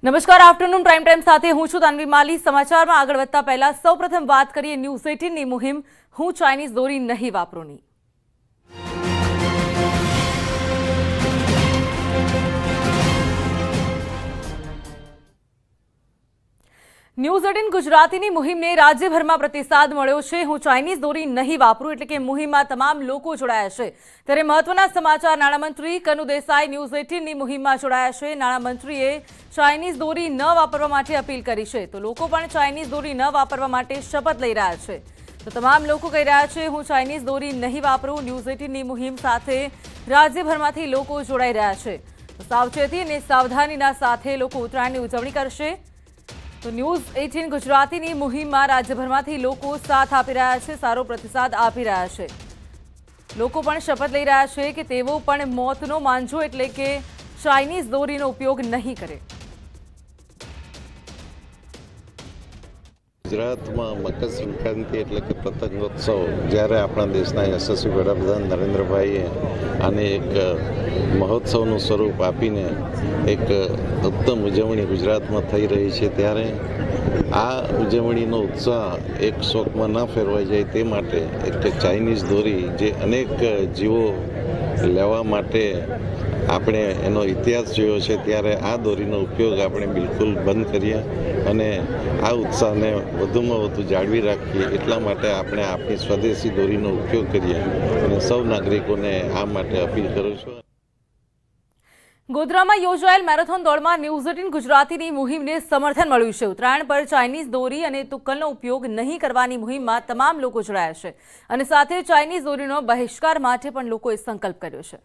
નમસ્કાર, afternoon prime time સાથે હું છું તાનવી માલી। સમાચારમાં આગળ વધતા પહેલા સૌપ્રથમ વાત કરીએ ન્યૂઝ 18ની મુહિમ હું ચાઇનીઝ દોરી નહીં વાપરુંની। ન્યૂઝ 18 ગુજરાતીની મુહિમને રાજ્યભરમાં પ્રતિસાદ મળ્યો છે। હું ચાઇનીઝ દોરી નહીં વાપરું એટલે કે મુહિમમાં તમામ લોકો જોડાયા છે। ત્યારે મહત્વના સમાચાર, નાણામંત્રી કનુ દેસાઈ ન્યૂઝ 18ની મુહિમમાં જોડાયા છે। નાણામંત્રીએ ચાઇનીઝ દોરી ન વાપરવા માટે અપીલ કરી છે, તો લોકો પણ ચાઇનીઝ દોરી ન વાપરવા માટે શપથ લઈ રહ્યા છે। તો તમામ લોકો કહી રહ્યા છે હું ચાઇનીઝ દોરી નહીં વાપરું। ન્યૂઝ 18ની મુહિમ સાથે રાજ્યભરમાંથી લોકો જોડાઈ રહ્યા છે। તો સાવચેતી અને સાવધાનીના સાથે લોકો ઉત્તરાયણની ઉજવણી કરશે। તો ન્યૂઝ 18 ગુજરાતીની મુહિમમાં રાજ્યભરમાંથી લોકો સાથ આપી રહ્યા છે, સારો પ્રતિસાદ આપી રહ્યા છે। લોકો પણ શપથ લઈ રહ્યા છે કે તેઓ પણ મોતનો માંજો એટલે કે ચાઇનીઝ દોરીનો ઉપયોગ નહીં કરે। ગુજરાતમાં મકર સંક્રાંતિ એટલે કે પતંગોત્સવ જ્યારે આપણા દેશના યશસ્વી વડાપ્રધાન નરેન્દ્રભાઈએ આને એક મહોત્સવનું સ્વરૂપ આપીને એક ઉત્તમ ઉજવણી ગુજરાતમાં થઈ રહી છે, ત્યારે આ ઉજવણીનો ઉત્સાહ એક શોકમાં ન ફેરવાઈ જાય તે માટે એક ચાઇનીઝ દોરી જે અનેક જીવો લેવા માટે આપણે એનો ઇતિહાસ જોયો છે, ત્યારે આ દોરીનો ઉપયોગ આપણે બિલકુલ બંધ કરીએ અને આ ઉત્સાહને વધુમાં વધુ જાળવી રાખીએ। એટલા માટે આપણે આપણી સ્વદેશી દોરીનો ઉપયોગ કરીએ અને સૌ નાગરિકોને આ માટે અપીલ કરું છું। ગોધરામાં યોજાયેલ મેરેથોન દોડમાં ન્યૂઝ 18 ગુજરાતીની મુહિમને સમર્થન મળ્યું છે। ઉત્તરાયણ પર ચાઇનીઝ દોરી અને તુક્કલનો ઉપયોગ નહીં કરવાની મુહિમમાં તમામ લોકો જોડાયા છે અને સાથે ચાઇનીઝ દોરીનો બહિષ્કાર માટે પણ લોકોએ સંકલ્પ કર્યો છે।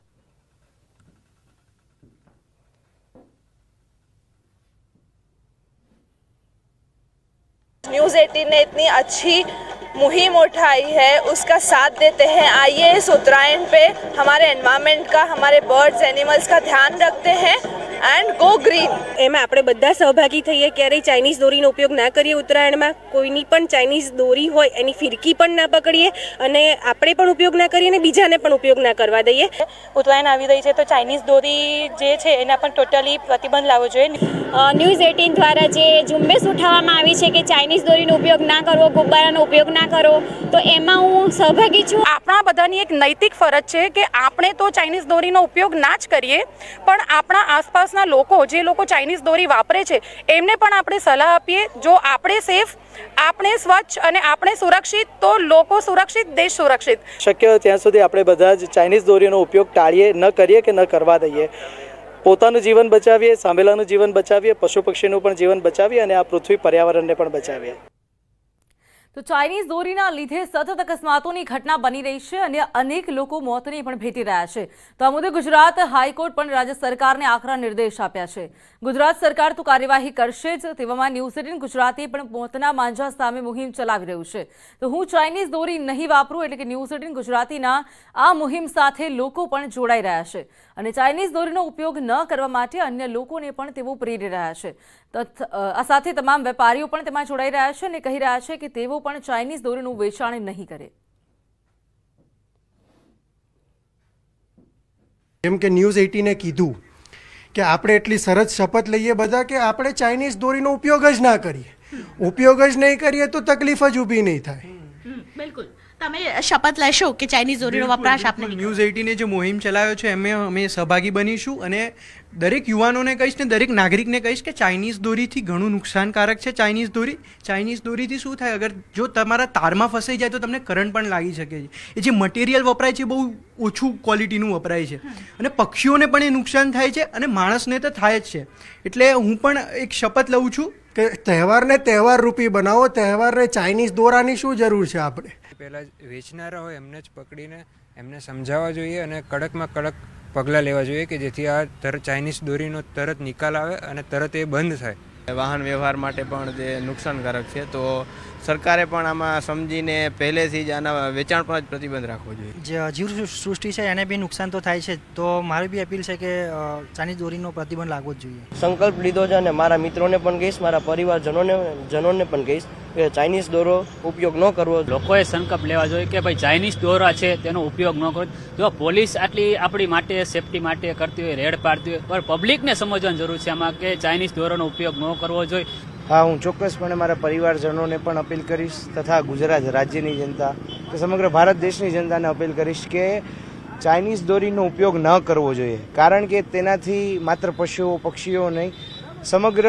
न्यूज़ 18 ने इतनी अच्छी मुहिम उठाई है, उसका साथ देते हैं। आइए इस उत्तरायण पे हमारे एनवायरनमेंट का, हमारे बर्ड्स एनिमल्स का ध्यान रखते हैं एंड गो ग्रीन। એમાં આપણે બધા સહભાગી થઈએ, ક્યારેય ચાઇનીઝ દોરીનો ઉપયોગ ના કરીએ। ઉત્તરાયણમાં કોઈની પણ ચાઇનીઝ દોરી હોય એની ફિરકી પણ ના પકડીએ અને આપણે પણ ઉપયોગ ના કરીએ અને બીજાને પણ ઉપયોગ ના કરવા દઈએ। ઉત્તરાયણ આવી રહી છે તો ચાઇનીઝ દોરી જે છે એના પર ટોટલી પ્રતિબંધ લાવવો જોઈએ। ન્યૂઝ 18 દ્વારા જે ઝુંબેશ ઉઠાવવામાં આવી છે કે ચાઇનીઝ દોરીનો ઉપયોગ ના કરવો, ગુબ્બારાનો ઉપયોગ ના કરો, તો એમાં હું સહભાગી છું। આપણા બધાની એક નૈતિક ફરજ છે કે આપણે તો ચાઇનીઝ દોરીનો ઉપયોગ ના જ કરીએ, પણ આપણા આસપાસના લોકો જે લોકો ચાઇનીઝ દોરી વાપરે છે એમને પણ આપણે સલાહ આપીએ। જો આપણે સેફ, આપણે સ્વચ્છ અને આપણે સુરક્ષિત, તો લોકો સુરક્ષિત, દેશ સુરક્ષિત। શક્ય ત્યાં સુધી આપણે બધા જ ચાઇનીઝ દોરીનો ઉપયોગ ટાળીએ, ન કરીએ કે ન કરવા દઈએ। પોતાનું જીવન બચાવીએ, સામેલાનું જીવન બચાવીએ, પશુ પક્ષીનું પણ જીવન બચાવીએ અને આ પૃથ્વી પર્યાવરણને પણ બચાવીએ। તો ચાઇનીઝ દોરીના લીધે સતત અકસ્માતોની ઘટના બની રહી છે અને અનેક લોકો મોતને પણ ભેટી રહ્યા છે। તો આ મુદ્દે ગુજરાત હાઈકોર્ટ પણ રાજ્ય સરકારને આકરા નિર્દેશ આપ્યા છે। ગુજરાત સરકાર તો કાર્યવાહી કરશે જ, તેવામાં ન્યૂઝ 18 ગુજરાતી પણ મોતના માંજા સામે મુહિમ ચલાવી રહ્યું છે। તો હું ચાઇનીઝ દોરી નહીં વાપરું એટલે કે ન્યૂઝ 18 ગુજરાતીના આ મુહિમ સાથે લોકો પણ જોડાઈ રહ્યા છે અને ચાઇનીઝ દોરીનો ઉપયોગ ન કરવા માટે અન્ય લોકોને પણ તેઓ પ્રેરી રહ્યા છે। આ સાથે તમામ વેપારીઓ પણ તેમાં જોડાઈ રહ્યા છે અને કહી રહ્યા છે કે તેઓ પણ ચાઇનીઝ દોરીનું વેચાણ નહીં કરે। કેમ કે ન્યૂઝ 18એ કીધું કે આપણે એટલી સરસ શપથ લઈએ બધા કે આપણે ચાઇનીઝ દોરીનો ઉપયોગ જ ના કરીએ। ઉપયોગ જ નહીં કરીએ તો તકલીફ જ ઊભી નહીં થાય। બિલકુલ, તમે શપથ લેશો કે ચાઇનીઝ દોરીનો વપરાશ આપણે ન્યૂઝ 18એ જે મુહિમ ચલાવ્યો છે એમાં અમે સહભાગી બનીશું અને દરેક યુવાનોને કહીશ ને દરેક નાગરિકને કહીશ કે ચાઇનીઝ દોરીથી ઘણું નુકસાનકારક છે। ચાઇનીઝ દોરીથી શું થાય, અગર જો તમારા તારમાં ફસાઈ જાય તો તમને કરંટ પણ લાગી શકે છે। એ જે મટીરિયલ વપરાય છે બહુ ઓછું ક્વોલિટીનું વપરાય છે અને પક્ષીઓને પણ એ નુકસાન થાય છે અને માણસને તો થાય જ છે। એટલે હું પણ એક શપથ લઉં છું કે તહેવારને તહેવાર રૂપી બનાવો। તહેવારને ચાઇનીઝ દોરાની શું જરૂર છે? આપણે પહેલાં વેચનારા હોય એમને જ પકડીને એમને સમજાવવા જોઈએ અને કડકમાં કડક પગલાં લેવા જોઈએ કે જેથી આ ચાઇનીઝ દોરીનો તરત નિકાલ આવે અને તરત એ બંધ થાય। વાહન વ્યવહાર માટે પણ જે નુકસાનકારક છે, તો સરકારે પણ આમાં સમજીને પહેલેથી જ આના વેચાણ પર જ પ્રતિબંધ રાખવો જોઈએ। જે જીવસૃષ્ટિ છે એને બી નુકસાન તો થાય છે, તો મારી બી અપીલ છે કે ચાઇનીઝ દોરીનો પ્રતિબંધ લાગવો જ જોઈએ। સંકલ્પ લીધો છે અને મારા મિત્રોને પણ કહીશ, મારા પરિવારજનોને પણ કહીશ કે ચાઇનીઝ દોરો ઉપયોગ ન કરવો. લોકોએ સંકલ્પ લેવા જોઈએ કે ભાઈ ચાઇનીઝ દોરા છે તેનો ઉપયોગ ન કરવો. જો પોલીસ આટલી આપણી માટે સેફટી માટે કરતી હોય, રેડ પાડતી હોય, પણ પબ્લિકને સમજવાની જરૂર છે આમાં કે ચાઇનીઝ દોરાનો ઉપયોગ ન કરવો જોઈએ. હા, હું ચોક્કસપણે મારા પરિવારજનોને પણ અપીલ કરીશ તથા ગુજરાત રાજ્યની જનતા કે સમગ્ર ભારત દેશની જનતાને અપીલ કરીશ કે ચાઇનીઝ દોરીનો ઉપયોગ ન કરવો જોઈએ. કારણ કે તેનાથી માત્ર પશુઓ પક્ષીઓ નહીં, સમગ્ર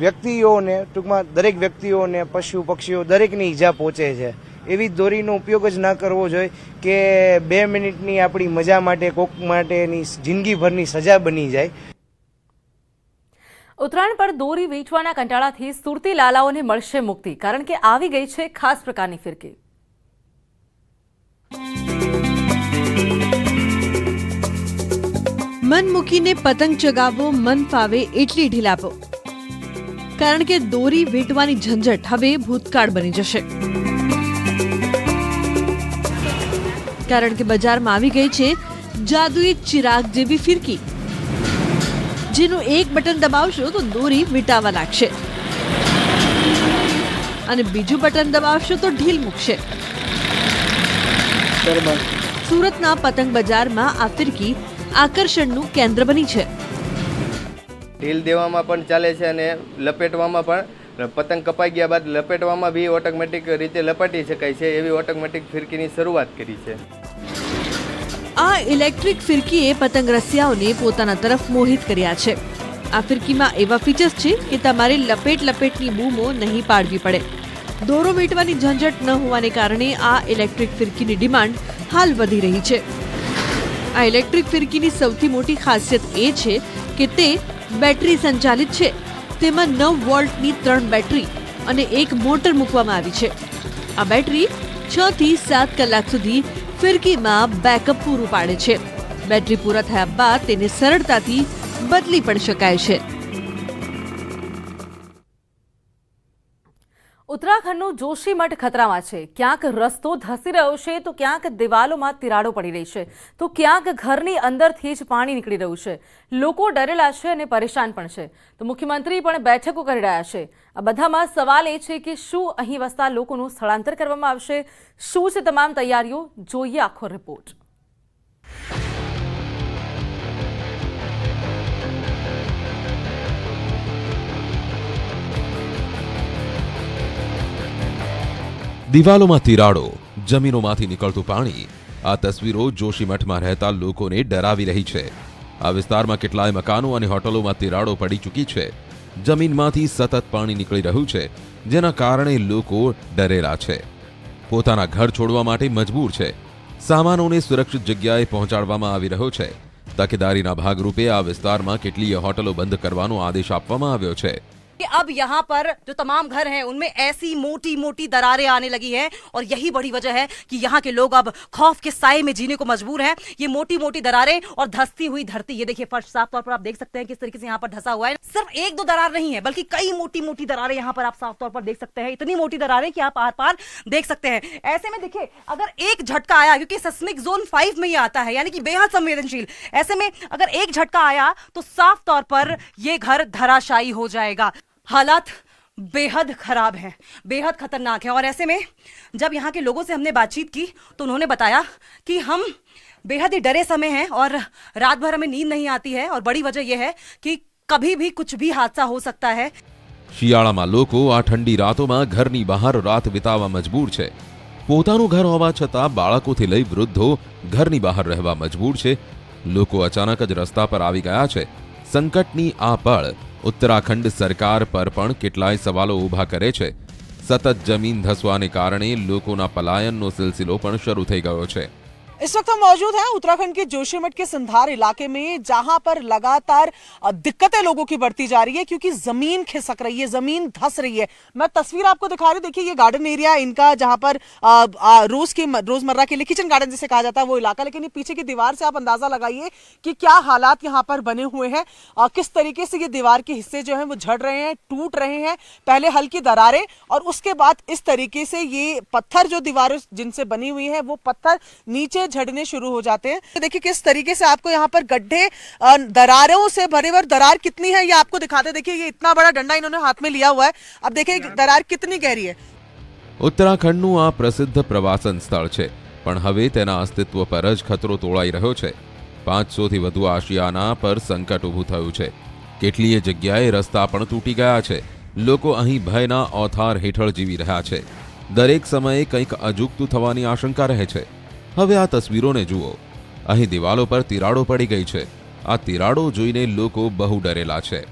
વ્યક્તિઓને, ટૂંકમાં દરેક વ્યક્તિઓને, પશુ પક્ષીઓ દરેકને ઈજા પહોંચે છે. એવી દોરીનો ઉપયોગ જ ન કરવો જોઈએ કે 2 મિનિટની આપણી મજા માટે કોક માટેની જિંદગીભરની સજા બની જાય. ઉત્તરાયણ પર દોરી વેચવાના કંટાળાથી સુરતી લાલાઓને મળશે મુક્તિ, કારણ કે આવી ગઈ છે ખાસ પ્રકારની ફિરકી. મન મૂકીને પતંગ ચગાવો, મન ફાવે એટલી ઢીલ આપો, કારણ કે દોરી વેટવાની ઝંઝટ હવે ભૂતકાળ બની જશે. કારણ કે બજારમાં આવી ગઈ છે જાદુઈ ચિરાગ જેવી ફિરકી, જેનું એક બટન દબાવશો તો દોરી વીંટાવા લાગશે અને બીજું બટન દબાવશો તો ઢીલ મૂકશે. સુરતના પતંગ બજારમાં આ ફિરકી આકર્ષણનું કેન્દ્ર બની છે. ઢીલ દેવામાં પણ ચાલે છે અને લપેટવામાં પણ. પતંગ કપાઈ ગયા બાદ લપેટવામાં બી ઓટોમેટિક રીતે લપાટી શકાય છે. એવી ઓટોમેટિક ફિરકીની શરૂઆત કરી છે. આ ઇલેક્ટ્રિક ફિરકીએ પતંગ રસિયાઓને પોતાના તરફ મોહિત કર્યા છે. આ ફિરકીમાં એવા ફીચર્સ છે કે તમારે લપેટની બૂમો નહીં પાડવી પડે. દોરો વીંટવાની ઝંઝટ ન હોવાને કારણે આ ઇલેક્ટ્રિક ફિરકીની ડિમાન્ડ હાલ વધી રહી છે. આ ઇલેક્ટ્રિક ફિરકીની સૌથી મોટી ખાસિયત એ છે કે તે બેટરી સંચાલિત છે. તેમાં 9 વોલ્ટની 3 બેટરી અને એક મોટર મૂકવામાં આવી છે. આ બેટરી 6 થી 7 કલાક સુધી ફિરકીમાં બેકઅપ પૂરું પાડે છે. બેટરી પૂરા થયા બાદ તેને સરળતાથી બદલી પણ શકાય છે. ઉત્તરાખંડનું જોશીમઠ ખતરામાં છે. ક્યાંક રસ્તો ધસી રહ્યો છે તો ક્યાંક દિવાલોમાં તિરાડો પડી રહી છે, તો ક્યાંક ઘરની અંદરથી જ પાણી નીકળી રહ્યું છે. લોકો ડરેલા છે અને પરેશાન પણ છે. તો મુખ્યમંત્રી પણ બેઠકો કરી રહ્યા છે. આ બધામાં સવાલ એ છે કે શું અહીં વસતા લોકોનું સ્થળાંતર કરવામાં આવશે? શું છે તમામ તૈયારીઓ? જોઈએ આખો રિપોર્ટ. દિવાલોમાં તિરાડો, જમીનોમાંથી નીકળતું પાણી. આ તસવીરો જોશીમઠમાં રહેતા લોકોને ડરાવી રહી છે. આ વિસ્તારમાં કેટલાય મકાનો અને હોટલોમાં તિરાડો પડી ચૂકી છે. જમીનમાંથી સતત પાણી નીકળી રહ્યું છે, જેના કારણે લોકો ડરેલા છે. પોતાના ઘર છોડવા માટે મજબૂર છે. સામાનોને સુરક્ષિત જગ્યાએ પહોંચાડવામાં આવી રહ્યો છે. તકેદારીના ભાગરૂપે આ વિસ્તારમાં કેટલીય હોટલો બંધ કરવાનો આદેશ આપવામાં આવ્યો છે. कि अब यहाँ पर जो तमाम घर हैं उनमें ऐसी मोटी मोटी दरारें आने लगी हैं और यही बड़ी वजह है कि यहाँ के लोग अब खौफ के साए में जीने को मजबूर हैं. ये मोटी मोटी दरारें और धंसती हुई धरती, ये देखिए फर्श साफ तौर पर आप देख सकते हैं किस तरीके से यहाँ पर धंसा हुआ है. सिर्फ 1-2 दरार नहीं है बल्कि कई मोटी मोटी दरारें यहाँ पर आप साफ तौर पर देख सकते हैं. इतनी मोटी दरारें कि आप आर पार देख सकते हैं. ऐसे में देखिए अगर एक झटका आया, क्योंकि सेस्मिक जोन 5 में ये आता है, यानी कि बेहद संवेदनशील, ऐसे में अगर एक झटका आया तो साफ तौर पर ये घर धराशायी हो जाएगा. हालात बेहद खराब हैं, बेहद खतरनाक है. और ऐसे में जब यहाँ के लोगों से हमने बातचीत की तो उन्होंने बताया कि हम बेहद ही डरे समय हैं और रात भर हमें नींद नहीं आती है और बड़ी वजह यह है कि कभी भी कुछ भी हादसा हो सकता है. શિયાળામાં લોકો આ ઠંડી રાતોમાં ઘરની બહાર રાત વિતાવવા મજબૂર છે. પોતાનું ઘર હોવા છતાં બાળકોથી લઈ વૃદ્ધો ઘરની બહાર રહેવા મજબૂર છે. લોકો અચાનક જ રસ્તા પર આવી ગયા છે. સંકટની આ પળ ઉત્તરાખંડ સરકાર પર પણ કેટલાય સવાલો ઊભા કરે છે. સતત જમીન ધસવાને કારણે લોકોના પલાયનનો સિલસિલો પણ શરૂ થઈ ગયો છે. इस वक्त हम मौजूद हैं उत्तराखंड के जोशीमठ के संधार इलाके में, जहां पर लगातार दिक्कतें लोगों की बढ़ती जा रही है क्योंकि जमीन खिसक रही है, जमीन धस रही है. मैं तस्वीर आपको दिखा रही हूं. देखिए ये गार्डन एरिया इनका, जहां पर रोजमर्रा के लिए किचन गार्डन जिसे कहा जाता है वो इलाका, लेकिन ये पीछे की दीवार से आप अंदाजा लगाइए कि क्या हालात यहाँ पर बने हुए हैं. किस तरीके से ये दीवार के हिस्से जो है वो झड़ रहे हैं, टूट रहे हैं. पहले हल्की दरारें और उसके बाद इस तरीके से ये पत्थर जो दीवारों जिनसे बनी हुई है वो पत्थर नीचे झड़ने शुरू हो जाते हैं। तो देखिए किस तरीके से आपको यहाँ पर गड्ढे दरारों से भरे हुए, दरार कितनी है ये आपको दिखाते। देखिए ये इतना बड़ा डंडा इन्होंने हाथ में लिया हुआ है, अब देखिए दरार कितनी गहरी है। ઉત્તરાખંડનું આ પ્રસિદ્ધ પ્રવાસન સ્થળ છે, પણ હવે તેના અસ્તિત્વ પર જ ખતરો તોળાઈ રહ્યો છે। 500થી વધુ આશિયાના પર સંકટ ઊભું થયું છે। કેટલીય જગ્યાએ રસ્તા પણ તૂટી ગયા છે। લોકો અહીં ભયના ઓથાર હેઠળ જીવી રહ્યા છે। દરેક સમયે કંઈક અજુગતું થવાની આશંકા રહે છે। હવે આ તસવીરોને જુઓ, અહીં દિવાલો પર તિરાડો પડી ગઈ છે। આ તિરાડો જોઈને લોકો બહુ ડરેલા છે।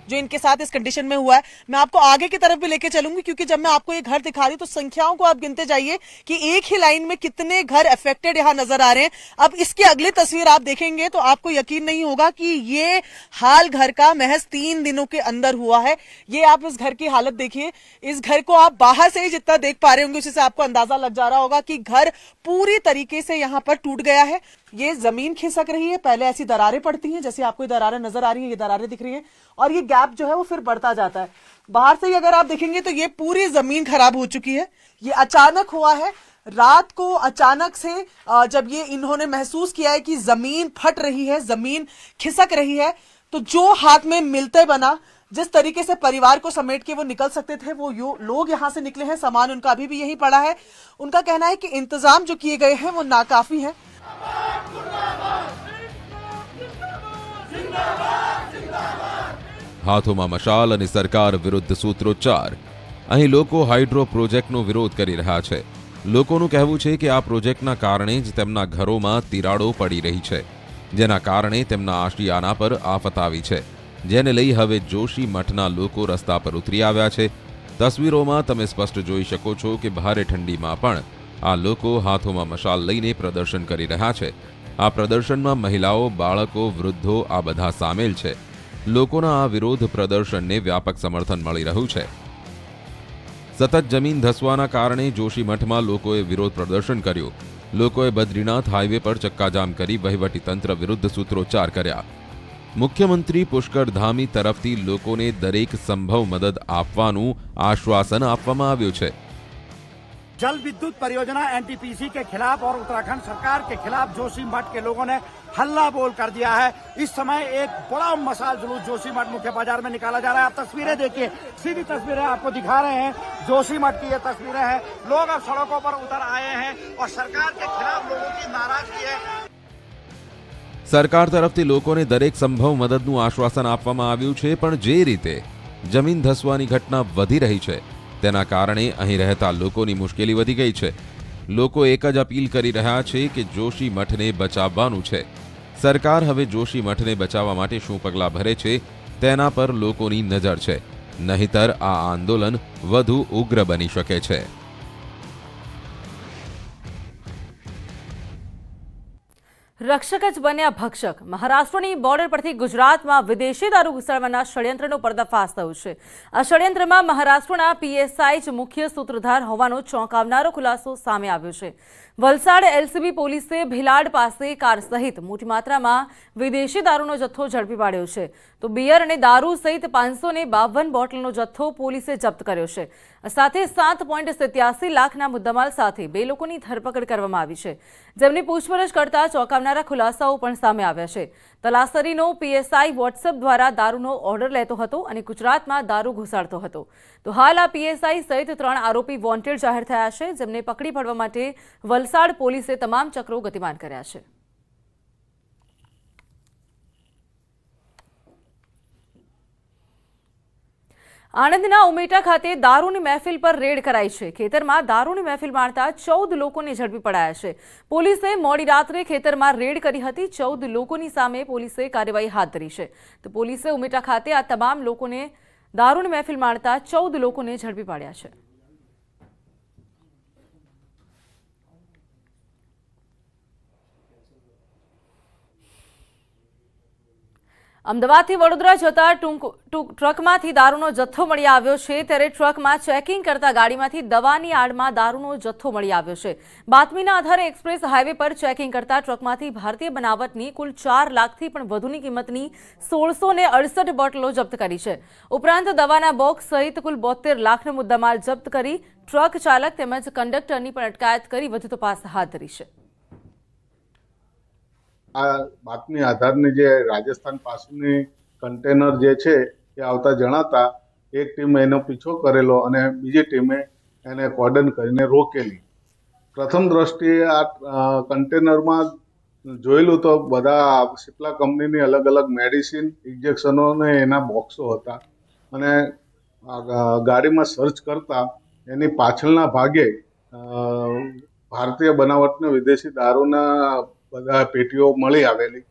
जो इनके साथ इस कंडीशन में हुआ है, मैं आपको आगे की तरफ भी लेके चलूंगी, क्योंकि जब मैं आपको ये घर दिखा रही हूँ तो संख्याओं को आप गिनते जाइए कि एक ही लाइन में कितने घर अफेक्टेड यहाँ नजर आ रहे हैं। अब इसकी अगली तस्वीर आप देखेंगे तो आपको यकीन नहीं होगा कि ये हाल घर का महज 3 दिनों के अंदर हुआ है। ये आप इस घर की हालत देखिए, इस घर को आप बाहर से ही जितना देख पा रहे होंगे उसी से आपको अंदाजा लग जा रहा होगा कि घर पूरी तरीके से यहाँ पर टूट गया है। ये जमीन खिसक रही है, पहले ऐसी दरारें पड़ती हैं, जैसे आपको ये दरारें नजर आ रही हैं, ये दरारें दिख रही हैं, और ये गैप जो है वो फिर बढ़ता जाता है। बाहर से ही अगर आप देखेंगे तो ये पूरी जमीन खराब हो चुकी है। ये अचानक हुआ है, रात को अचानक से जब ये इन्होंने महसूस किया है कि जमीन फट रही है, जमीन खिसक रही है, तो जो हाथ में मिलते बना, जिस तरीके से परिवार को समेट के वो निकल सकते थे, वो लोग यहाँ से निकले हैं। सामान उनका अभी भी यहीं पड़ा है। उनका कहना है कि इंतजाम जो किए गए हैं वो नाकाफी है। હાથોમાં મશાલ અને સરકાર વિરુદ્ધ સૂત્રોચ્ચાર। અહીં લોકો હાઇડ્રો પ્રોજેક્ટનો વિરોધ કરી રહ્યા છે। લોકોનું કહેવું છે કે આ પ્રોજેક્ટના કારણે જ તેમના ઘરોમાં તિરાડો પડી રહી છે, જેના કારણે તેમના આશિયાના પર આફત આવી છે, જેને લઈ હવે જોશી મઠના લોકો રસ્તા પર ઉતરી આવ્યા છે। તસવીરોમાં તમે સ્પષ્ટ જોઈ શકો છો કે ભારે ઠંડીમાં પણ આ લોકો હાથોમાં મશાલ લઈને પ્રદર્શન કરી રહ્યા છે। આ પ્રદર્શનમાં મહિલાઓ, બાળકો, વૃદ્ધો આ બધા સામેલ છે। લોકોના આ વિરોધ પ્રદર્શનને વ્યાપક સમર્થન મળી રહ્યું છે। સતત જમીન ધસવાના કારણે જોશીમઠમાં લોકોએ વિરોધ પ્રદર્શન કર્યું। લોકોએ બદ્રીનાથ હાઈવે પર ચક્કાજામ કરી વહીવટીતંત્ર વિરુદ્ધ સૂત્રોચ્ચાર કર્યા। મુખ્યમંત્રી પુષ્કર ધામી તરફથી લોકોને દરેક સંભવ મદદ આપવાનું આશ્વાસન આપવામાં આવ્યું છે। जल विद्युत परियोजना एनटीपीसी के खिलाफ और उत्तराखंड सरकार के खिलाफ जोशीमठ के लोगों ने हल्ला बोल कर दिया है। इस समय एक बड़ा मशाल जुलूस जोशीमठ मुख्य बाजार में निकाला जा रहा है। आप तस्वीरें देखिए, सीधी तस्वीरें आपको दिखा रहे हैं, जोशीमठ की ये तस्वीरें हैं। लोग अब सड़कों पर उतर आए हैं और सरकार के खिलाफ लोगों की नाराजगी है। સરકાર તરફથી લોકોને દરેક સંભવ મદદનું આશ્વાસન આપવામાં આવ્યું છે, પણ જે રીતે જમીન ધસવાની ઘટના વધી રહી છે તેના કારણે અહીં રહેતા લોકોની મુશ્કેલી વધી ગઈ છે। લોકો એક જ અપીલ કરી રહ્યા છે કે જોશી મઠને બચાવવાનું છે। સરકાર હવે જોશી મઠને બચાવવા માટે શું પગલાં ભરે છે તેના પર લોકોની નજર છે, નહીતર આ આંદોલન વધુ ઉગ્ર બની શકે છે। રક્ષક જ બન્યા ભક્ષક। મહારાષ્ટ્રની બોર્ડર પરથી ગુજરાતમાં વિદેશી દારૂ ઘુસાડવાના ષડયંત્રનો પર્દાફાશ થયો છે। આ ષડયંત્રમાં મહારાષ્ટ્રના પીએસઆઈ જ મુખ્ય સૂત્રધાર હોવાનો ચોંકાવનારો ખુલાસો સામે આવ્યો છે। વલસાડ એલસીબી પોલીસે ભીલાડ પાસે કાર સહિત મોટી માત્રામાં વિદેશી દારૂનો જથ્થો ઝડપી પાડ્યો છે, તો બિયર અને દારૂ સહિત 552 બોટલનો જથ્થો પોલીસે જપ્ત કર્યો છે। સાથે 7.87 લાખના મુદ્દામાલ સાથે 2 લોકોની ધરપકડ કરવામાં આવી છે, જેમની પૂછપરછ કરતા ચોંકાવનારા ખુલાસાઓ પણ સામે આવ્યા છે। તલાસરીનો પીએસઆઈ વોટ્સએપ દ્વારા દારૂનો ઓર્ડર લેતો હતો અને ગુજરાતમાં દારૂ ઘુસાડતો હતો। તો હાલ આ પીએસઆઈ સહિત 3 આરોપી વોન્ટેડ જાહેર થયા છે, જેમને પકડી પાડવા માટે વલસાડ પોલીસે તમામ ચક્રો ગતિમાન કર્યા છે। આણંદના ઉમેટા ખાતે દારૂની મહેફિલ પર રેડ કરાઈ છે। ખેતરમાં દારૂની મહેફિલ માણતા 14 લોકોને ઝડપી પડાયા છે। પોલીસે મોડી રાત્રે ખેતરમાં રેડ કરી હતી। 14 લોકોની સામે પોલીસે કાર્યવાહી હાથ ધરી છે। તો પોલીસે ઉમેટા ખાતે આ તમામ લોકોને દારૂની મહેફિલ માણતા 14 લોકોને ઝડપી પાડ્યા છે। અમદાવાદથી વડોદરા જતા ટ્રકમાંથી દારૂનો જથ્થો મળી આવ્યો છે, ત્યારે ટ્રકમાં ચેકિંગ કરતા ગાડીમાંથી દવાની આડમાં દારૂનો જથ્થો મળી આવ્યો છે। બાતમીના આધારે એક્સપ્રેસ હાઈવે પર ચેકિંગ કરતા ટ્રકમાંથી ભારતીય બનાવટની કુલ 4 લાખથી પણ વધુની કિંમતની 1668 બોટલો જપ્ત કરી છે। ઉપરાંત દવાના બોક્સ સહિત કુલ 72 લાખનો મુદ્દામાલ જપ્ત કરી ટ્રક ચાલક તેમજ કંડક્ટરની પણ અટકાયત કરી વધુ તપાસ હાથ ધરી છે। આ બાતમી આધારની જે રાજસ્થાન પાસેની કન્ટેનર જે છે એ આવતા જણાતા એક ટીમે એનો પીછો કરેલો અને બીજી ટીમે એને કોર્ડન કરીને રોકેલી. પ્રથમ દ્રષ્ટિએ આ કન્ટેનરમાં જોયેલું તો બધા સિપ્લા કંપનીની અલગ અલગ મેડિસિન, ઇન્જેક્શનો ને એના બોક્સો હતા અને ગાડીમાં સર્ચ કરતા એની પાછળના ભાગે ભારતીય બનાવટના વિદેશી દારૂના બધા પેટીઓ મળી આવેલી.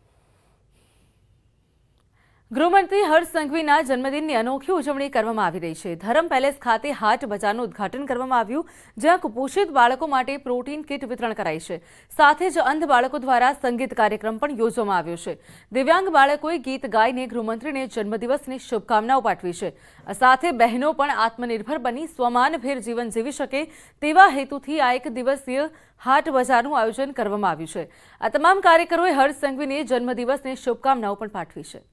ગૃહમંત્રી હર્ષ સંઘવીના જન્મદિનની અનોખી ઉજવણી કરવામાં આવી રહી છે. ધરમ પેલેસ ખાતે હાટ બજારનું ઉદ્ઘાટન કરવામાં આવ્યું, જ્યાં કુપોષિત બાળકો માટે પ્રોટીન કીટ વિતરણ કરાઈ છે. સાથે જ અંધ બાળકો દ્વારા સંગીત કાર્યક્રમ પણ યોજવામાં આવ્યો છે. દિવ્યાંગ બાળકોએ ગીત ગાઈને ગૃહમંત્રીને જન્મદિવસની શુભકામનાઓ પાઠવી છે. સાથે બહેનો પણ આત્મનિર્ભર બની સ્વમાનભેર જીવન જીવી શકે તેવા હેતુથી આ એક દિવસીય હાટ બજારનું આયોજન કરવામાં આવ્યું છે. આ તમામ કાર્યકરોએ હર્ષ સંઘવીને જન્મદિવસની શુભકામનાઓ પણ પાઠવી છે.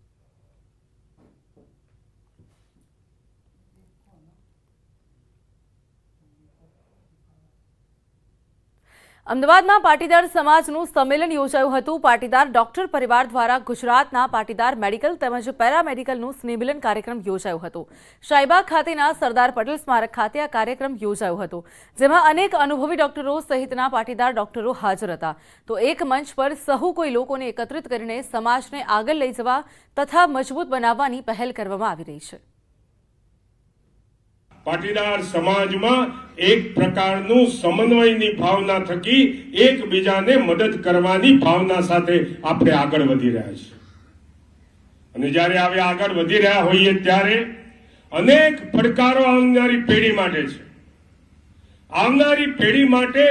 અમદાવાદમાં પાટીદાર સમાજનું સંમેલન યોજાયું હતું. પાટીદાર ડોક્ટર પરિવાર દ્વારા ગુજરાતના પાટીદાર મેડિકલ તેમજ પેરામેડિકલનું સ્નેહમિલન કાર્યક્રમ યોજાયો હતો. શાહીબાગ ખાતેના સરદાર પટેલ સ્મારક ખાતે આ કાર્યક્રમ યોજાયો હતો, જેમાં અનેક અનુભવી ડોક્ટરો સહિતના પાટીદાર ડોક્ટરો હાજર હતા. તો એક મંચ પર સહુ કોઈ લોકોને એકત્રિત કરીને સમાજને આગળ લઈ જવા તથા મજબૂત બનાવવાની પહેલ કરવામાં આવી રહી છે. પાટીદાર સમાજમાં એક પ્રકારનું સમન્વયની ભાવના થકી એકબીજાને મદદ કરવાની ભાવના સાથે આપણે આગળ વધી રહ્યા છીએ. અને જ્યારે આપણે આગળ વધી રહ્યા હોઈએ ત્યારે અનેક પડકારો આવનારી પેઢી માટે છે. આવનારી પેઢી માટે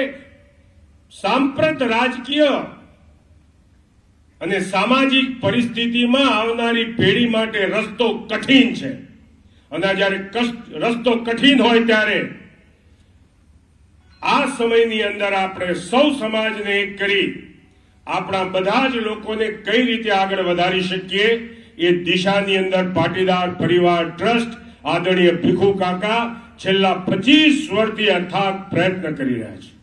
સાંપ્રત રાજકીય અને સામાજિક પરિસ્થિતિમાં આવનારી પેઢી માટે રસ્તો કઠિન છે. અને જ્યારે રસ્તો કઠિન હોય ત્યારે આ સમયની અંદર આપણે સૌ સમાજને એક કરી આપણા બધા જ લોકોને કઈ રીતે આગળ વધારી શકીએ એ દિશાની અંદર પાટીદાર પરિવાર ટ્રસ્ટ આદરણીય ભીખુ કાકા છેલ્લા 25 વર્ષથી અથાગ પ્રયત્ન કરી રહ્યા છે.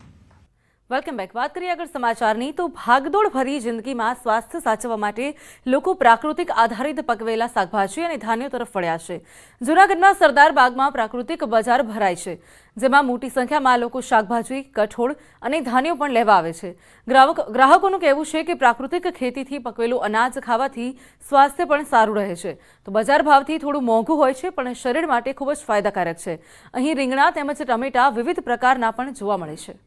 Welcome back. વાત કરીએ આગળ સમાચારની, તો ભાગદોડ ભરી જિંદગીમાં સ્વાસ્થ્ય સાચવવા માટે લોકો પ્રાકૃતિક આધારિત પકવેલા શાકભાજી અને ધાન્યો તરફ વળ્યા છે. જૂનાગઢના સરદાર બાગમાં પ્રાકૃતિક બજાર ભરાય છે, જેમાં મોટી સંખ્યામાં લોકો શાકભાજી, કઠોળ અને ધાન્યો પણ લેવા આવે છે. ગ્રાહકોનું કહેવું છે કે પ્રાકૃતિક ખેતીથી પકવેલું અનાજ ખાવાથી સ્વાસ્થ્ય પણ સારું રહે છે. તો બજાર ભાવથી થોડું મોંઘું હોય છે, પણ શરીર માટે ખૂબ જ ફાયદાકારક છે. અહીં રીંગણા તેમજ ટમેટા વિવિધ પ્રકારના પણ જોવા મળે છે.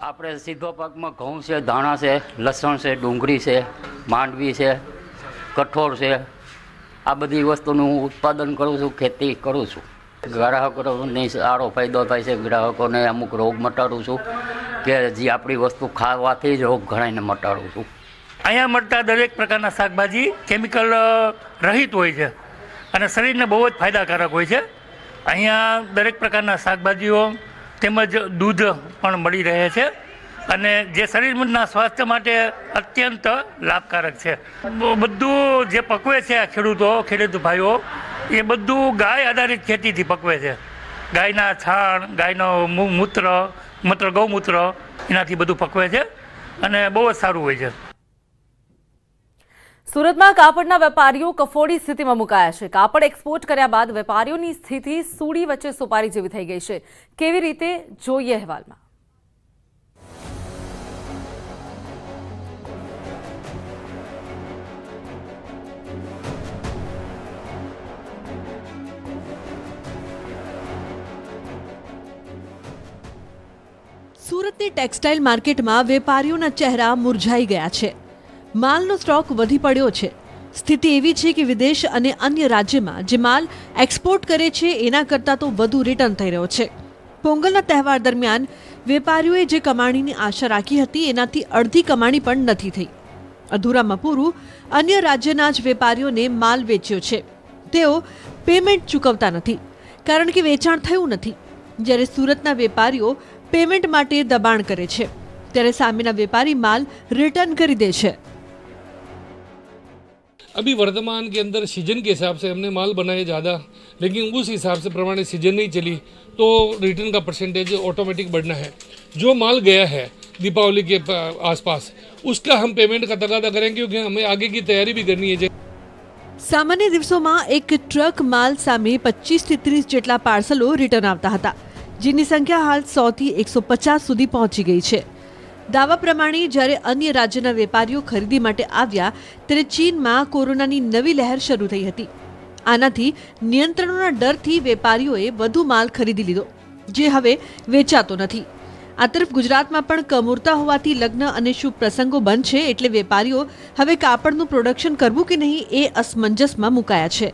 આપણે સીધો પાકમાં ઘઉં છે, ધાણા છે, લસણ છે, ડુંગળી છે, માંડવી છે, કઠોળ છે, આ બધી વસ્તુનું ઉત્પાદન કરું છું, ખેતી કરું છું. ગ્રાહકોને સારો ફાયદો થાય છે. ગ્રાહકોને અમુક રોગ મટાડું છું કે જે આપણી વસ્તુ ખાવાથી જ રોગ ઘણાને મટાડું છું. અહીંયા મળતા દરેક પ્રકારના શાકભાજી કેમિકલ રહિત હોય છે અને શરીરને બહુ જ ફાયદાકારક હોય છે. અહીંયા દરેક પ્રકારના શાકભાજીઓ તેમજ દૂધ પણ મળી રહે છે અને જે શરીરના સ્વાસ્થ્ય માટે અત્યંત લાભકારક છે. બધું જે પકવે છે આ ખેડૂત ભાઈઓ, એ બધું ગાય આધારિત ખેતીથી પકવે છે. ગાયના છાણ, ગાયનો મૂત્ર ગૌમૂત્ર એનાથી બધું પકવે છે અને બહુ જ સારું હોય છે. સુરતમાં કાપડના વેપારીઓ કફોડી સ્થિતિમાં મુકાયા છે. કાપડ એક્સપોર્ટ કર્યા બાદ વેપારીઓની સ્થિતિ સૂડી વચ્ચે સુપારી જેવી થઈ ગઈ છે. કેવી રીતે, જોઈએ અહેવાલમાં. સુરતની ટેક્સટાઇલ માર્કેટમાં વેપારીઓના ચહેરા મુરઝાઈ ગયા છે. માલનો સ્ટોક વધી પડ્યો છે. સ્થિતિ એવી છે કે વિદેશ અને અન્ય રાજ્યમાં જે માલ એક્સપોર્ટ કરે છે એના કરતાં તો વધુ રિટર્ન થઈ રહ્યો છે. પોંગલના તહેવાર દરમિયાન વેપારીઓએ જે કમાણીની આશા રાખી હતી એનાથી અડધી કમાણી પણ નથી થઈ. અધૂરામાં પૂરું અન્ય રાજ્યના જ વેપારીઓને માલ વેચ્યો છે. તેઓ પેમેન્ટ ચૂકવતા નથી કારણ કે વેચાણ થયું નથી. જ્યારે સુરતના વેપારીઓ પેમેન્ટ માટે દબાણ કરે છે ત્યારે સામેના વેપારી માલ રિટર્ન કરી દે છે. अभी वर्तमान के अंदर सीजन के हिसाब से हमने माल बनाए ज़्यादा, लेकिन उस हिसाब से प्रमाणे सीजन नहीं चली तो रिटर्न का परसेंटेज ऑटोमेटिक बढ़ना है। जो माल गया है दीपावली के आसपास उसका हम पेमेंट का तकादा करेंगे, क्योंकि हमें आगे की तैयारी भी करनी है। सामान्य દિવસોમાં એક ટ્રક માલ સામે 25 થી 30 જેટલા પાર્સલો રિટર્ન આવતા હતા, જેની સંખ્યા હાલ 100 થી 150 સુધી પહોંચી ગઈ છે। દાવા પ્રમાણે જ્યારે અન્ય રાજ્યના વેપારીઓ ખરીદી માટે આવ્યા ત્યારે ચીનમાં કોરોનાની નવી લહેર શરૂ થઈ હતી। આનાથી નિયંત્રણોના ડરથી વેપારીઓએ વધુ માલ ખરીદી લીધો, જે હવે વેચાતો નથી। આ તરફ ગુજરાતમાં પણ કમૂરતા હોવાથી લગ્ન અને શુભ પ્રસંગો બંધ છે, એટલે વેપારીઓ હવે કાપડનું પ્રોડક્શન કરવું કે નહીં એ અસમંજસમાં મુકાયા છે।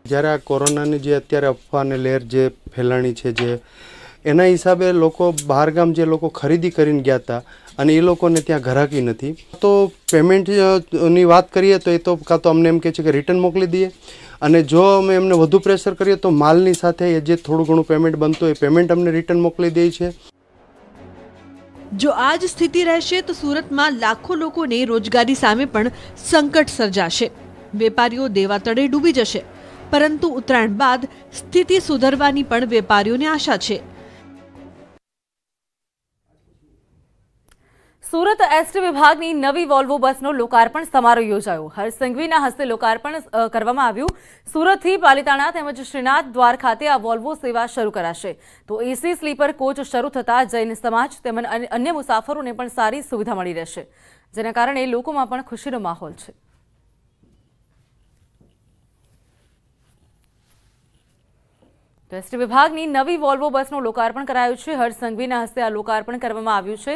જ્યારે આ કોરોનાની જે અત્યારે અફવાને લહેર જે ફેલાણી છે, જે એના હિસાબે લોકો બહારગામ જે લોકો ખરીદી કરીને ગયા હતા અને એ લોકોને ત્યાં ઘરાકી નથી, તો પેમેન્ટની વાત કરીએ તો એ તો કાં તો અમને એમ કહે છે કે રિટર્ન મોકલી દઈએ, અને જો અમે એમને વધુ પ્રેશર કરીએ તો માલની સાથે એ જે થોડું ઘણું પેમેન્ટ બનતું એ પેમેન્ટ અમને રિટર્ન મોકલી દે છે। જો આ જ સ્થિતિ રહેશે તો સુરતમાં લાખો લોકોને રોજગારી સામે પણ સંકટ સર્જાશે। વેપારીઓ દેવા તળે ડૂબી જશે, પરંતુ ઉત્તરાયણ બાદ સ્થિતિ સુધરવાની પણ વેપારીઓને આશા છે। સુરત એસટી વિભાગની નવી વોલ્વો બસનો લોકાર્પણ સમારોહ યોજાયો। હર્ષ સંઘવીના હસ્તે લોકાર્પણ કરવામાં આવ્યું। સુરતથી પાલિતાણા તેમજ શ્રીનાથ દ્વાર ખાતે આ વોલ્વો સેવા શરૂ કરાશે, તો એસી સ્લીપર કોચ શરૂ થતા જૈન સમાજ તેમજ અન્ય મુસાફરોને પણ સારી સુવિધા મળી રહેશે, જેના કારણે લોકોમાં પણ ખુશીનો માહોલ છે। એસટી વિભાગની નવી વોલ્વો બસનું લોકાર્પણ કરાયું છે। હર્ષ સંઘવીના હસ્તે આ લોકાર્પણ કરવામાં આવ્યું છે,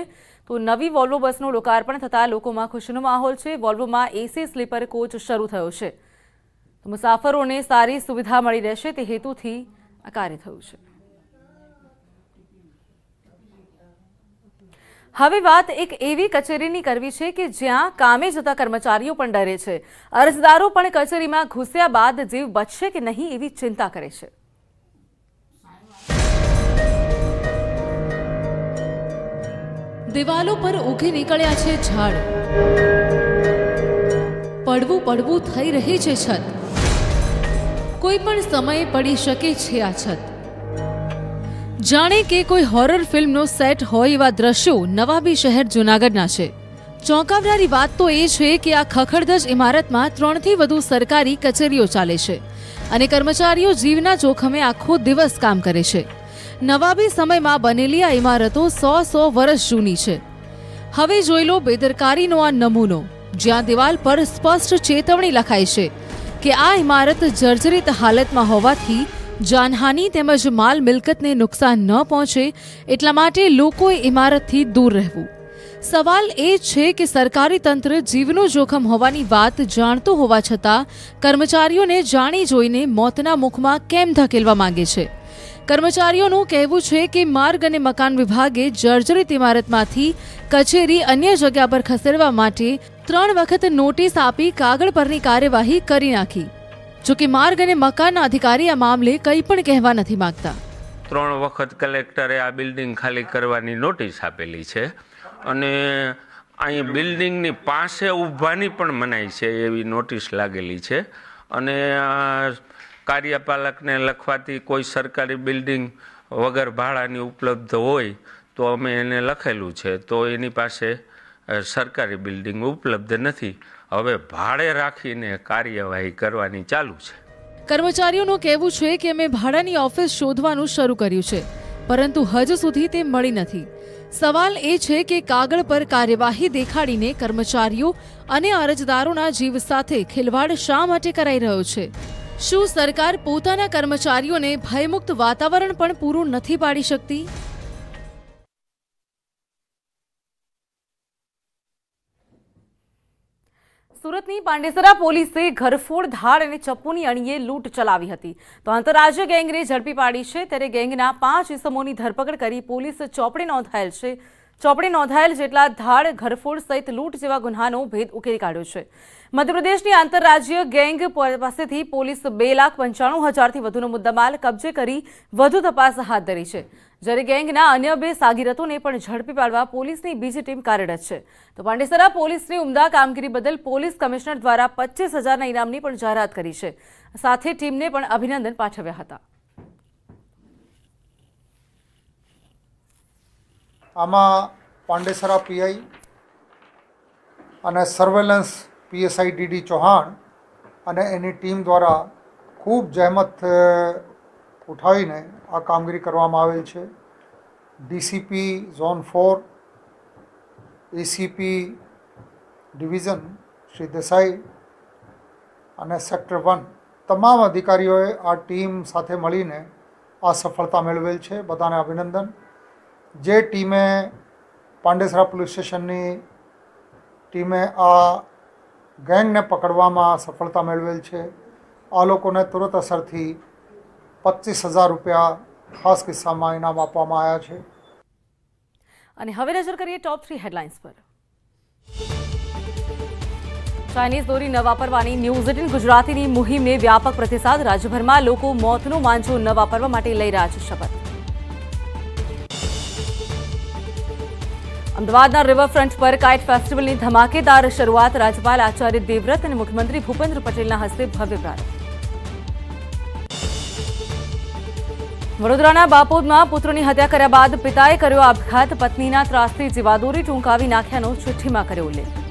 તો નવી વોલ્વો બસનું લોકાર્પણ થતાં લોકોમાં ખુશીનો માહોલ છે। વોલ્વોમાં એસી સ્લીપર કોચ શરૂ થયો છે, તો મુસાફરોને સારી સુવિધા મળી રહેશે તે હેતુથી આ કાર્ય થયું છે। હવે વાત એક એવી કચેરીની કરવી છે કે જ્યાં કામે જતા કર્મચારીઓ પણ ડરે છે। અરજદારો પણ કચેરીમાં ઘૂસ્યા બાદ જીવ બચશે કે નહીં એવી ચિંતા કરે છે। દિવાલો પર ઉગી નીકળ્યા છે ઝાડ, પડવું પડવું થઈ રહી છે છત, કોઈ પણ સમયે પડી શકે છે આ છત। જાણે કે કોઈ હોરર ફિલ્મનો સેટ હોય એવા દ્રશ્યો નવાબી શહેર જૂનાગઢના છે। ચોંકાવનારી વાત તો એ છે કે આ ખખડધજ ઇમારતમાં 3 થી વધુ સરકારી કચેરીઓ ચાલે છે અને કર્મચારીઓ જીવના જોખમે આખો દિવસ કામ કરે છે। નવાબી સમયમાં બનેલી આ ઇમારતો 100 વર્ષ જૂની છે। હવે જોઈ લો બેદરકારીનો આ નમૂનો, જ્યાં દિવાલ પર સ્પષ્ટ ચેતવણી લખાઈ છે કે આ ઇમારત જર્જરિત હાલતમાં હોવાથી જાનહાનિ તેમજ માલ મિલકતને નુકસાન ન પહોંચે એટલા માટે લોકોએ ઇમારતથી દૂર રહેવું। સવાલ એ છે કે સરકારી તંત્ર જીવનું જોખમ હોવાની વાત જાણતું હોવા છતાં કર્મચારીઓને જાણી જોઈને મોતના મુખમાં કેમ ધકેલવા માંગે છે? કર્મચારીઓનું કહેવું છે કે માર્ગ અને મકાન વિભાગે જર્જરિત ઇમારતમાંથી કચેરી અન્ય જગ્યા પર ખસેડવા માટે 3 વખત નોટિસ આપી કાગળ પરની કાર્યવાહી કરી નાખી। જોકે માર્ગ અને મકાનના અધિકારી આ મામલે કંઈ પણ કહેવા નથી માંગતા। 3 વખત કલેક્ટરે આ બિલ્ડિંગ ખાલી કરવાની નોટિસ આપેલી છે અને અહીં બિલ્ડિંગની પાસે ઊભવાની પણ મનાઈ છે એવી નોટિસ લાગેલી છે, અને કાર્યપાલકને લખવાથી કોઈ સરકારી બિલ્ડિંગ વગર ભાડાની ઉપલબ્ધ હોય તો અમે એને લખેલું છે, તો એની પાસે સરકારી બિલ્ડિંગ ઉપલબ્ધ નથી। હવે ભાડે રાખીને કાર્યવાહી કરવાની ચાલુ છે। કર્મચારીઓનું કહેવું છે કે અમે ભાડાની ઓફિસ શોધવાનું શરૂ કર્યું છે, પરંતુ હજુ સુધી તે મળી નથી। સવાલ એ છે કે કાગળ પર કાર્યવાહી દેખાડીને કર્મચારીઓ અને અરજદારોના જીવ સાથે ખિલવાડ શા માટે કરાઈ રહ્યો છે? શું સરકાર પોતાના કર્મચારીઓને ભયમુક્ત વાતાવરણ પણ પૂરું નથી પાડી શકતી? સુરતની પાંડેસરા પોલીસે ઘરફોડ ધાડ અને ચપ્પુની અણીએ લૂંટ ચલાવી હતી, તો આંતરરાજ્ય ગેંગને ઝડપી પાડી છે। ત્યારે ગેંગના 5 ઇસમોની ધરપકડ કરી પોલીસ ચોપડે નોંધાયેલ છે। ચોપડી નોંધાયેલ જેટલા ધાડ, ઘરફોડ સહિત લૂંટ જેવા ગુનાનો ભેદ ઉકેલી કાઢ્યો છે। મધ્યપ્રદેશની આંતરરાજ્ય ગેંગ પાસેથી પોલીસ 2,95,000થી વધુનો મુદ્દામાલ કબજે કરી વધુ તપાસ હાથ ધરી છે, જ્યારે ગેંગના અન્ય 2 સાગીરતોને પણ ઝડપી પાડવા પોલીસની બીજી ટીમ કાર્યરત છે। તો પાંડેસરા પોલીસની ઉમદા કામગીરી બદલ પોલીસ કમિશનર દ્વારા 25,000ના ઇનામની પણ જાહેરાત કરી છે। સાથે ટીમને પણ અભિનંદન પાઠવ્યા હતા। આમાં પાંડેસરા પીઆઈ અને સર્વેલન્સ પીએસઆઈ ડીડી ચૌહાણ અને એની ટીમ દ્વારા ખૂબ જહેમત ઉઠાવીને આ કામગીરી કરવામાં આવેલ છે। DCP zone 4, ACP division Shri Desai અને સેક્ટર 1 તમામ અધિકારીઓએ આ ટીમ સાથે મળીને આ સફળતા મેળવેલ છે। બધાને અભિનંદન। જે ટીમે પાંડેસરા પોલીસ સ્ટેશનની ટીમે આ ગેંગને પકડવામાં સફળતા મેળવેલ છે, આ લોકોને તુરંત અસરથી 25,000 રૂપિયા ખાસ કિસ્સામાં ઇનામ આપવામાં આવ્યા છે। અને હવે નજર કરીએ ટોપ 3 હેડલાઇન્સ પર। ચાઇનીઝ દોરી ન વાપરવાની ન્યૂઝ 18 ગુજરાતીની મુહિમને વ્યાપક પ્રતિસાદ। રાજ્યભરમાં લોકો મોતનો માંજો ન વાપરવા માટે લઈ રહ્યા છે શપથ। અમદાવાદના રિવરફ્રન્ટ પર કાઇટ ફેસ્ટિવલની ધમાકેદાર શરૂઆત। રાજ્યપાલ આચાર્ય દેવવ્રત અને મુખ્યમંત્રી ભૂપેન્દ્ર પટેલના હસ્તે ભવ્ય પ્રારંભ। વડોદરાના બાપોદમાં પુત્રની હત્યા કર્યા બાદ પિતાએ કર્યો આપઘાત। પત્નીના ત્રાસથી જીવાદોરી ટૂંકાવી નાખ્યાનો ચિઠ્ઠીમાં કર્યો ઉલ્લેખ।